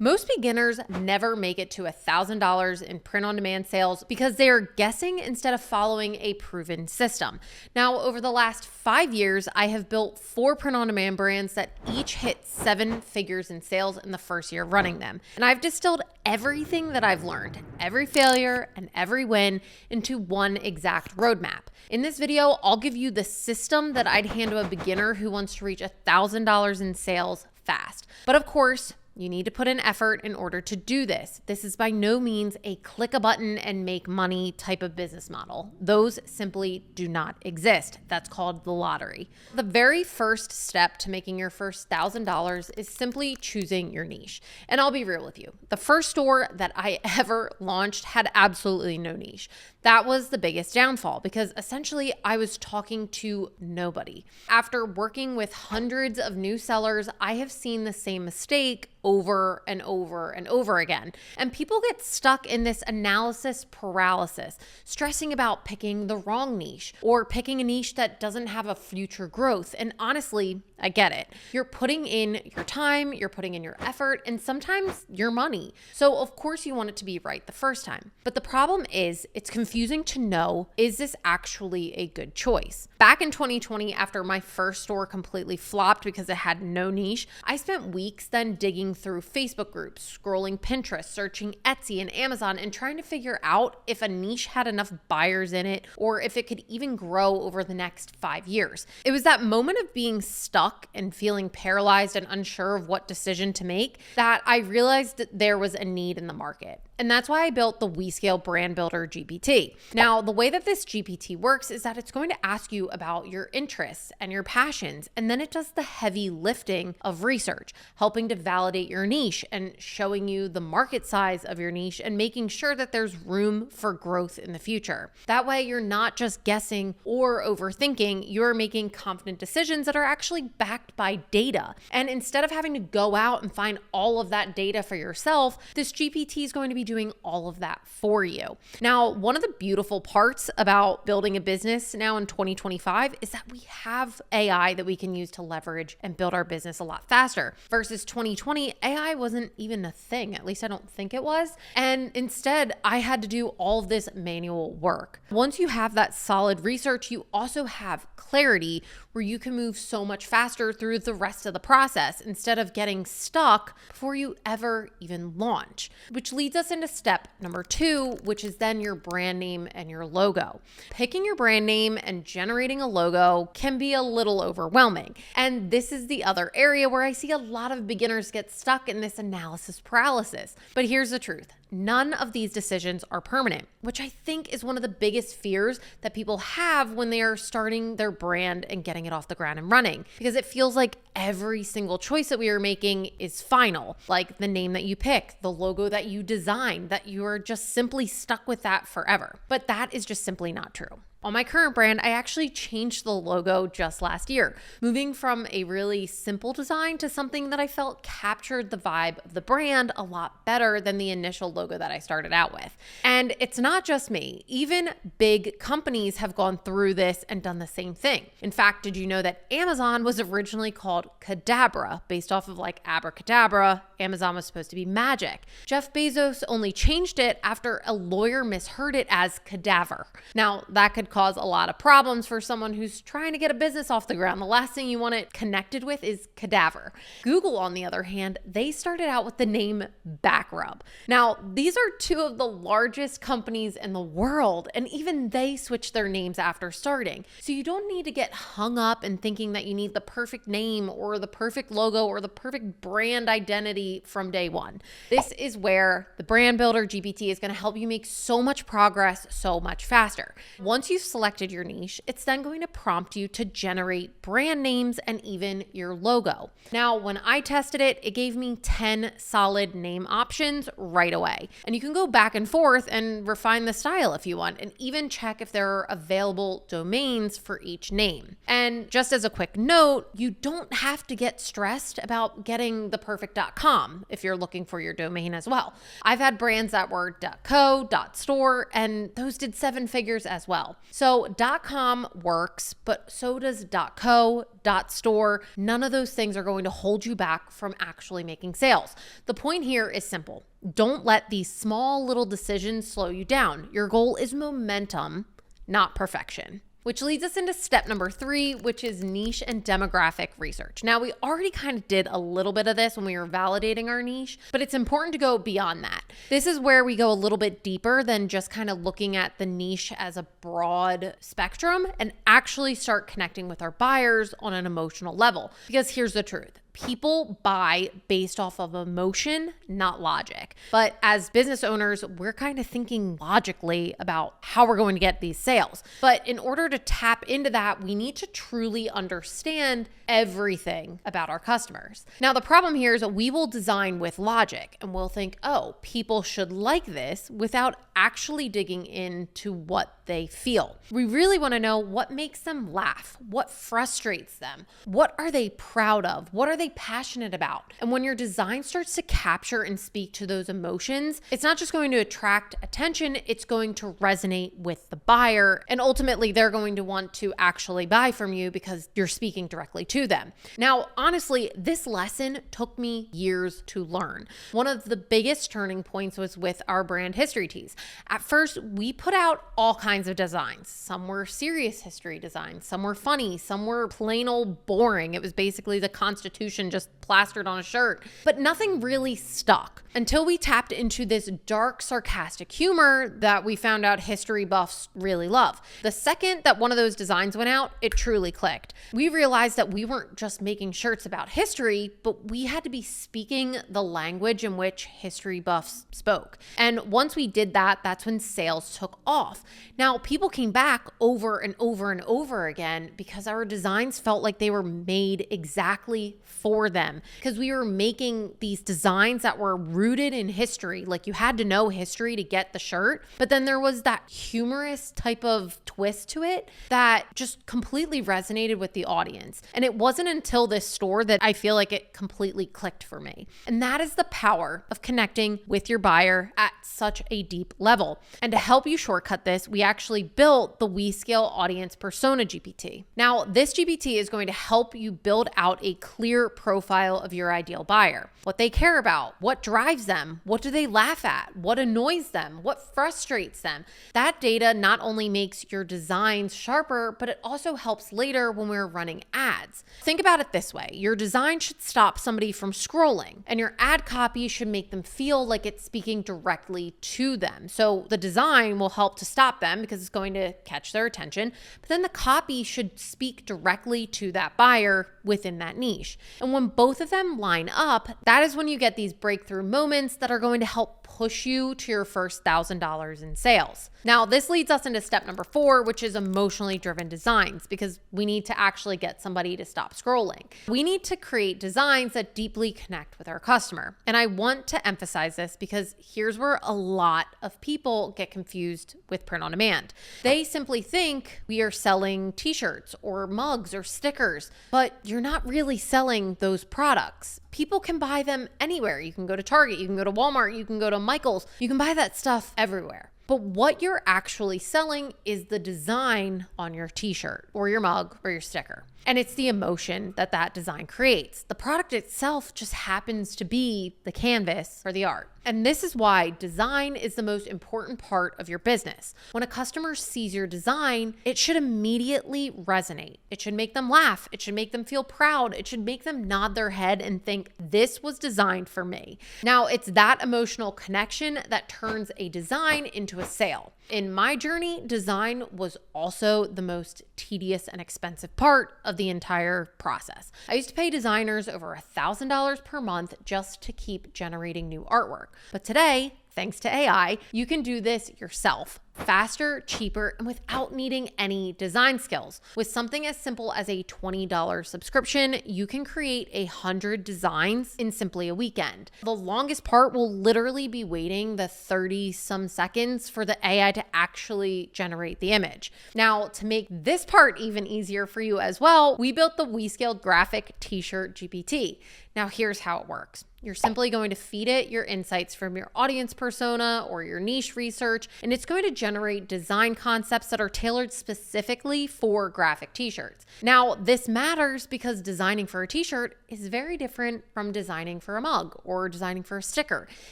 Most beginners never make it to $1,000 in print-on-demand sales because they are guessing instead of following a proven system. Now, over the last 5 years, I have built 4 print-on-demand brands that each hit 7 figures in sales in the first year running them. And I've distilled everything that I've learned, every failure and every win, into one exact roadmap. In this video, I'll give you the system that I'd hand to a beginner who wants to reach $1,000 in sales fast. But of course, you need to put in effort in order to do this. This is by no means a click a button and make money type of business model. Those simply do not exist. That's called the lottery. The very first step to making your first $1,000 is simply choosing your niche. And I'll be real with you. The first store that I ever launched had absolutely no niche. That was the biggest downfall because essentially I was talking to nobody. After working with hundreds of new sellers, I have seen the same mistake over and over and over again. And people get stuck in this analysis paralysis, stressing about picking the wrong niche or picking a niche that doesn't have a future growth. And honestly, I get it. You're putting in your time, you're putting in your effort, and sometimes your money. So of course you want it to be right the first time. But the problem is it's confusing to know, is this actually a good choice? Back in 2020, after my first store completely flopped because it had no niche, I spent weeks then digging through Facebook groups, scrolling Pinterest, searching Etsy and Amazon, and trying to figure out if a niche had enough buyers in it or if it could even grow over the next 5 years. It was that moment of being stuck and feeling paralyzed and unsure of what decision to make that I realized that there was a need in the market. And that's why I built the WeScale Brand Builder GPT. Now, the way that this GPT works is that it's going to ask you about your interests and your passions, and then it does the heavy lifting of research, helping to validate your niche and showing you the market size of your niche and making sure that there's room for growth in the future. That way, you're not just guessing or overthinking, you're making confident decisions that are actually backed by data. And instead of having to go out and find all of that data for yourself, this GPT is going to be doing all of that for you. Now, one of the beautiful parts about building a business now in 2025 is that we have AI that we can use to leverage and build our business a lot faster. Versus 2020, AI wasn't even a thing. At least I don't think it was. And instead, I had to do all of this manual work. Once you have that solid research, you also have clarity where you can move so much faster through the rest of the process instead of getting stuck before you ever even launch, which leads us into step number 2, which is then your brand name and your logo. Picking your brand name and generating a logo can be a little overwhelming. And this is the other area where I see a lot of beginners get stuck in this analysis paralysis. But here's the truth. None of these decisions are permanent, which I think is one of the biggest fears that people have when they are starting their brand and getting it off the ground and running, because it feels like every single choice that we are making is final, like the name that you pick, the logo that you design, that you are just simply stuck with that forever. But that is just simply not true. On my current brand, I actually changed the logo just last year, moving from a really simple design to something that I felt captured the vibe of the brand a lot better than the initial logo that I started out with. And it's not just me. Even big companies have gone through this and done the same thing. In fact, did you know that Amazon was originally called Cadabra, based off of like abracadabra? Amazon was supposed to be magic. Jeff Bezos only changed it after a lawyer misheard it as cadaver. Now, that could cause a lot of problems for someone who's trying to get a business off the ground. The last thing you want it connected with is cadaver. Google, on the other hand, they started out with the name Backrub. Now, these are 2 of the largest companies in the world, and even they switched their names after starting. So you don't need to get hung up in thinking that you need the perfect name or the perfect logo or the perfect brand identity from day one. This is where the Brand Builder GPT is going to help you make so much progress so much faster. Once you've selected your niche, it's then going to prompt you to generate brand names and even your logo. Now, when I tested it, it gave me 10 solid name options right away. And you can go back and forth and refine the style if you want, and even check if there are available domains for each name. And just as a quick note, you don't have to get stressed about getting the perfect .com. .com if you're looking for your domain as well. I've had brands that were .co, .store, and those did 7 figures as well. So .com works, but so does .co, .store. None of those things are going to hold you back from actually making sales. The point here is simple. Don't let these small little decisions slow you down. Your goal is momentum, not perfection. Which leads us into step number 3, which is niche and demographic research. Now, we already kind of did a little bit of this when we were validating our niche, but it's important to go beyond that. This is where we go a little bit deeper than just kind of looking at the niche as a broad spectrum and actually start connecting with our buyers on an emotional level. Because here's the truth. People buy based off of emotion, not logic. But as business owners, we're kind of thinking logically about how we're going to get these sales. But in order to tap into that, we need to truly understand everything about our customers. Now, the problem here is that we will design with logic and we'll think, oh, people should like this without actually digging into what they feel. We really want to know what makes them laugh, what frustrates them, what are they proud of, what are they passionate about. And when your design starts to capture and speak to those emotions, it's not just going to attract attention, it's going to resonate with the buyer. And ultimately, they're going to want to actually buy from you because you're speaking directly to them. Now, honestly, this lesson took me years to learn. One of the biggest turning points was with our brand history tees. At first, we put out all kinds of designs. Some were serious history designs, some were funny, some were plain old boring. It was basically the Constitution just plastered on a shirt, but nothing really stuck until we tapped into this dark, sarcastic humor that we found out history buffs really love. The second that one of those designs went out, it truly clicked. We realized that we weren't just making shirts about history, but we had to be speaking the language in which history buffs spoke. And once we did that, that's when sales took off. Now, people came back over and over and over again because our designs felt like they were made exactly for them, because we were making these designs that were rooted in history. Like, you had to know history to get the shirt, but then there was that humorous type of twist to it that just completely resonated with the audience. And it wasn't until this store that I feel like it completely clicked for me. And that is the power of connecting with your buyer at such a deep level. And to help you shortcut this, we actually built the WeScale Audience Persona GPT. Now, this GPT is going to help you build out a clear profile of your ideal buyer, what they care about, what drives them, what do they laugh at, what annoys them, what frustrates them. That data not only makes your designs sharper, but it also helps later when we're running ads. Think about it this way. Your design should stop somebody from scrolling, and your ad copy should make them feel like it's speaking directly to them. So the design will help to stop them because it's going to catch their attention, but then the copy should speak directly to that buyer within that niche. And when both of them line up, that is when you get these breakthrough moments that are going to help push you to your first $1,000 in sales. Now, this leads us into step number 4, which is emotionally driven designs, because we need to actually get somebody to stop scrolling. We need to create designs that deeply connect with our customer. And I want to emphasize this because here's where a lot of people get confused with print on demand. They simply think we are selling t-shirts or mugs or stickers, but you're not really selling those products. People can buy them anywhere. You can go to Target, you can go to Walmart, you can go to Michael's, you can buy that stuff everywhere. But what you're actually selling is the design on your t-shirt or your mug or your sticker. And it's the emotion that that design creates. The product itself just happens to be the canvas for the art. And this is why design is the most important part of your business. When a customer sees your design, it should immediately resonate. It should make them laugh. It should make them feel proud. It should make them nod their head and think, this was designed for me. Now, it's that emotional connection that turns a design into a sale. In my journey, design was also the most tedious and expensive part of the entire process. I used to pay designers over $1,000 per month just to keep generating new artwork. But today, thanks to AI, you can do this yourself, faster, cheaper, and without needing any design skills. With something as simple as a $20 subscription, you can create 100 designs in simply a weekend. The longest part will literally be waiting the 30-some seconds for the AI to actually generate the image. Now, to make this part even easier for you as well, we built the WeScaled Graphic T-shirt GPT. Now, here's how it works. You're simply going to feed it your insights from your audience persona or your niche research, and it's going to generate design concepts that are tailored specifically for graphic t-shirts. Now, this matters because designing for a t-shirt is very different from designing for a mug or designing for a sticker.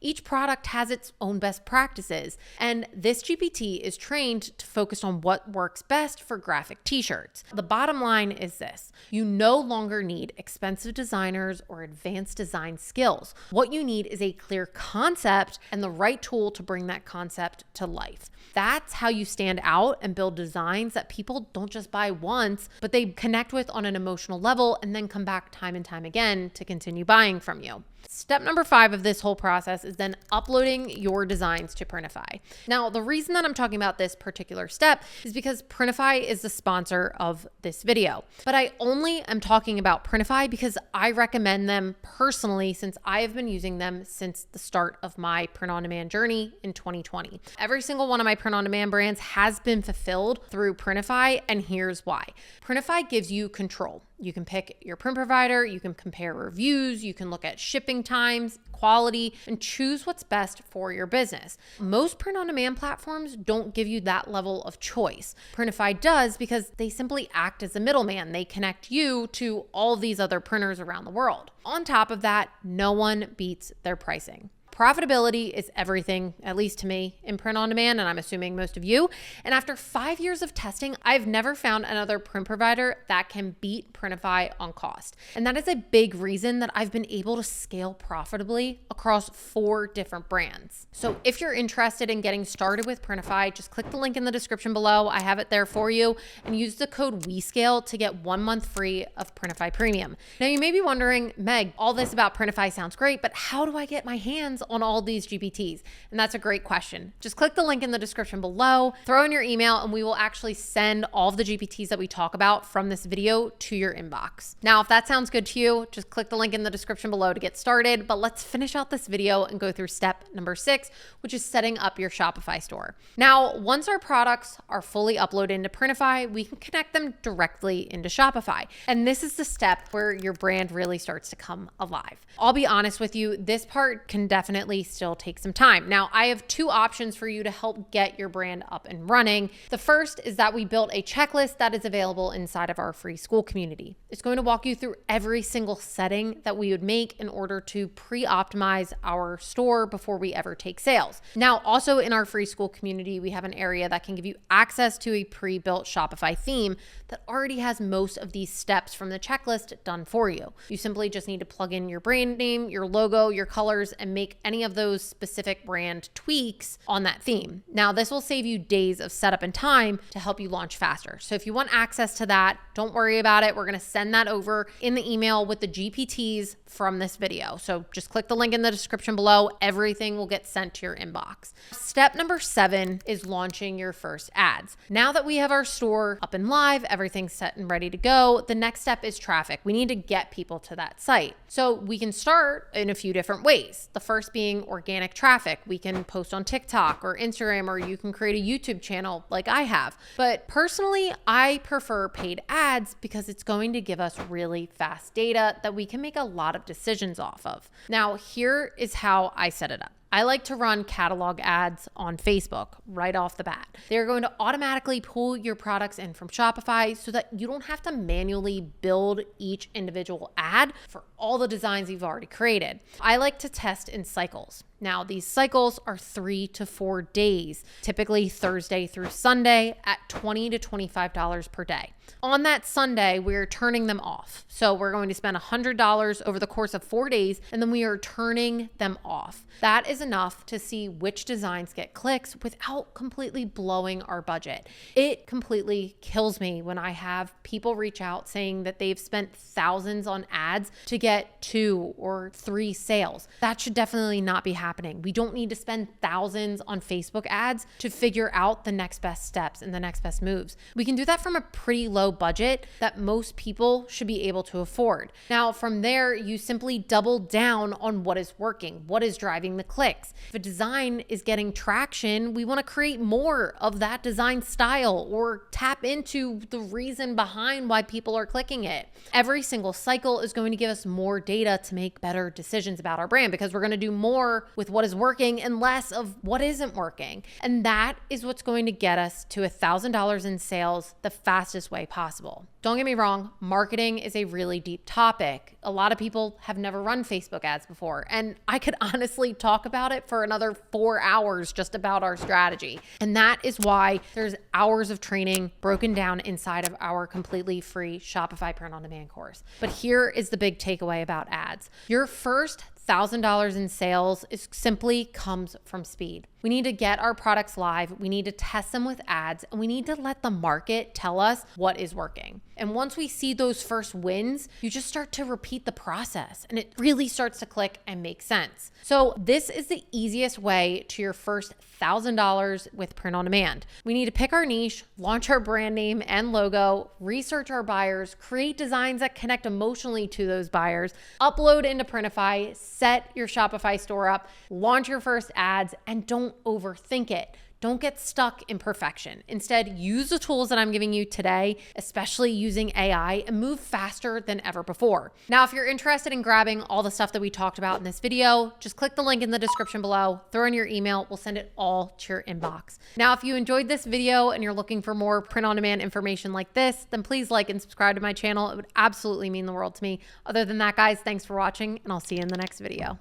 Each product has its own best practices, and this GPT is trained to focus on what works best for graphic t-shirts. The bottom line is this: you no longer need expensive designers or advanced design skills. What you need is a clear concept and the right tool to bring that concept to life. That's how you stand out and build designs that people don't just buy once, but they connect with on an emotional level and then come back time and time again to continue buying from you. Step number 5 of this whole process is then uploading your designs to Printify. Now, the reason that I'm talking about this particular step is because Printify is the sponsor of this video. But I only am talking about Printify because I recommend them personally, since I have been using them since the start of my print-on-demand journey in 2020. Every single one of my print-on-demand brands has been fulfilled through Printify, and here's why. Printify gives you control. You can pick your print provider, you can compare reviews, you can look at shipping times, quality, and choose what's best for your business. Most print-on-demand platforms don't give you that level of choice. Printify does because they simply act as a middleman. They connect you to all these other printers around the world. On top of that, no one beats their pricing. Profitability is everything, at least to me, in print on demand, and I'm assuming most of you. And after 5 years of testing, I've never found another print provider that can beat Printify on cost. And that is a big reason that I've been able to scale profitably across 4 different brands. So if you're interested in getting started with Printify, just click the link in the description below. I have it there for you, and use the code WeScale to get 1 month free of Printify Premium. Now you may be wondering, Meg, all this about Printify sounds great, but how do I get my hands on all these GPTs? And that's a great question. Just click the link in the description below, throw in your email, and we will actually send all of the GPTs that we talk about from this video to your inbox. Now, if that sounds good to you, just click the link in the description below to get started. But let's finish out this video and go through step number 6, which is setting up your Shopify store. Now, once our products are fully uploaded into Printify, we can connect them directly into Shopify. And this is the step where your brand really starts to come alive. I'll be honest with you, this part can definitely still take some time. Now, I have 2 options for you to help get your brand up and running. The first is that we built a checklist that is available inside of our free school community. It's going to walk you through every single setting that we would make in order to pre-optimize our store before we ever take sales. Now, also in our free school community, we have an area that can give you access to a pre-built Shopify theme that already has most of these steps from the checklist done for you. You simply just need to plug in your brand name, your logo, your colors, and make any of those specific brand tweaks on that theme. Now, this will save you days of setup and time to help you launch faster. So if you want access to that, don't worry about it. We're going to send that over in the email with the GPTs from this video. So just click the link in the description below. Everything will get sent to your inbox. Step number 7 is launching your first ads. Now that we have our store up and live, everything's set and ready to go, the next step is traffic. We need to get people to that site. So we can start in a few different ways. The first being organic traffic. We can post on TikTok or Instagram, or you can create a YouTube channel like I have. But personally, I prefer paid ads because it's going to give us really fast data that we can make a lot of decisions off of. Now, here is how I set it up. I like to run catalog ads on Facebook right off the bat. They're going to automatically pull your products in from Shopify so that you don't have to manually build each individual ad for all the designs you've already created. I like to test in cycles. Now, these cycles are 3 to 4 days, typically Thursday through Sunday at $20 to $25 per day. On that Sunday, we're turning them off. So we're going to spend $100 over the course of 4 days, and then we are turning them off. That is enough to see which designs get clicks without completely blowing our budget. It completely kills me when I have people reach out saying that they've spent thousands on ads to get 2 or 3 sales. That should definitely not be happening happening. We don't need to spend thousands on Facebook ads to figure out the next best steps and the next best moves. We can do that from a pretty low budget that most people should be able to afford. Now, from there, you simply double down on what is working, what is driving the clicks. If a design is getting traction, we want to create more of that design style or tap into the reason behind why people are clicking it. Every single cycle is going to give us more data to make better decisions about our brand because we're going to do more with what is working and less of what isn't working. And that is what's going to get us to $1,000 in sales the fastest way possible. Don't get me wrong, marketing is a really deep topic. A lot of people have never run Facebook ads before, and I could honestly talk about it for another 4 hours just about our strategy. And that is why there's hours of training broken down inside of our completely free Shopify print on demand course. But here is the big takeaway about ads. Your first $1,000 in sales simply comes from speed. We need to get our products live. We need to test them with ads, and we need to let the market tell us what is working. And once we see those first wins, you just start to repeat the process and it really starts to click and make sense. So this is the easiest way to your first $1,000 with print on demand. We need to pick our niche, launch our brand name and logo, research our buyers, create designs that connect emotionally to those buyers, upload into Printify, set your Shopify store up, launch your first ads, and don't overthink it. Don't get stuck in perfection. Instead, use the tools that I'm giving you today, especially using AI, and move faster than ever before. Now, if you're interested in grabbing all the stuff that we talked about in this video, just click the link in the description below, throw in your email, we'll send it all to your inbox. Now, if you enjoyed this video and you're looking for more print-on-demand information like this, then please like and subscribe to my channel. It would absolutely mean the world to me. Other than that, guys, thanks for watching, and I'll see you in the next video.